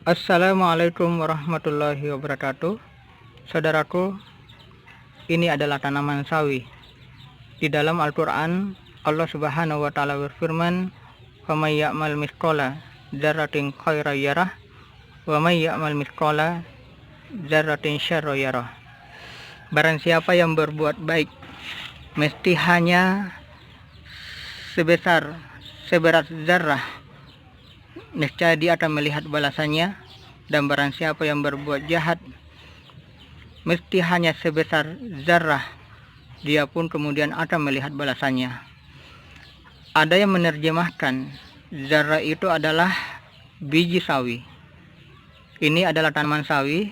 Assalamualaikum warahmatullahi wabarakatuh. Saudaraku, ini adalah tanaman sawi. Di dalam Al-Quran, Allah Subhanahu wa Ta'ala berfirman, "Faman ya'mal mithqala dzarratin khairan yarah, wa may ya'mal mithqala dzarratin syarran yarah." Barang siapa yang berbuat baik, mesti hanya seberat zarah, niscaya dia akan melihat balasannya. Dan barang siapa yang berbuat jahat, mesti hanya sebesar zarah, dia pun kemudian akan melihat balasannya. Ada yang menerjemahkan zarah itu adalah biji sawi. Ini adalah tanaman sawi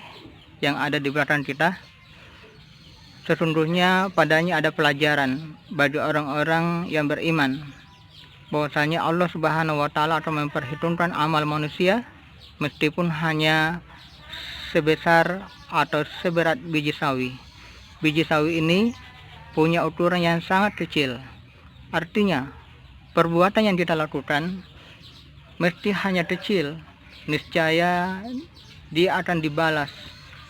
yang ada di belakang kita. Sesungguhnya padanya ada pelajaran bagi orang-orang yang beriman, bahwasanya Allah Subhanahu wa Ta'ala akan memperhitungkan amal manusia meskipun hanya sebesar atau seberat biji sawi. Biji sawi ini punya ukuran yang sangat kecil. Artinya, perbuatan yang kita lakukan mesti hanya kecil, niscaya dia akan dibalas,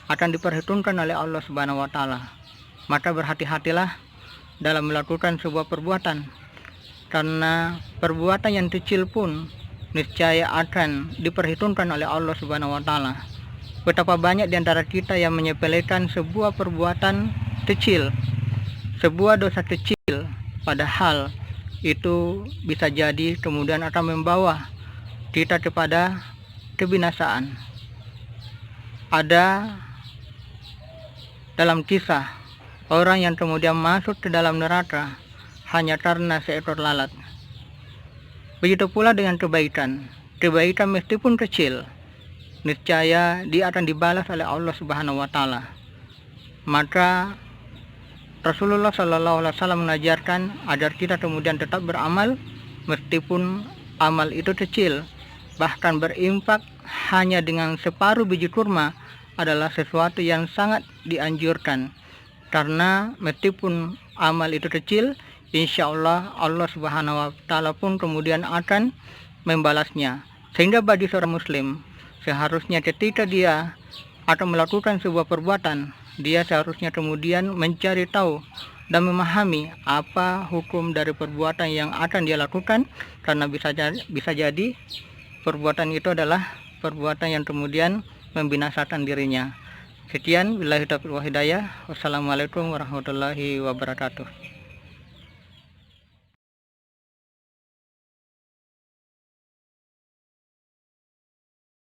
akan diperhitungkan oleh Allah Subhanahu wa Ta'ala. Maka berhati-hatilah dalam melakukan sebuah perbuatan, karena perbuatan yang kecil pun niscaya akan diperhitungkan oleh Allah Subhanahu wa Ta'ala. Betapa banyak di antara kita yang menyepelekan sebuah perbuatan kecil, sebuah dosa kecil, padahal itu bisa jadi kemudian akan membawa kita kepada kebinasaan. Ada dalam kisah orang yang kemudian masuk ke dalam neraka hanya karena seekor lalat. Begitu pula dengan kebaikan. Kebaikan meskipun kecil, niscaya dia akan dibalas oleh Allah Subhanahu wa Ta'ala. Maka Rasulullah SAW mengajarkan agar kita kemudian tetap beramal meskipun amal itu kecil. Bahkan berimpak hanya dengan separuh biji kurma adalah sesuatu yang sangat dianjurkan. Karena meskipun amal itu kecil, insya Allah Allah Subhanahu wa Ta'ala pun kemudian akan membalasnya. Sehingga bagi seorang muslim, seharusnya ketika dia akan melakukan sebuah perbuatan, dia seharusnya kemudian mencari tahu dan memahami apa hukum dari perbuatan yang akan dia lakukan, karena bisa jadi perbuatan itu adalah perbuatan yang kemudian membinasakan dirinya. Sekian, billahi taufiq wal hidayah. Wassalamualaikum warahmatullahi wabarakatuh.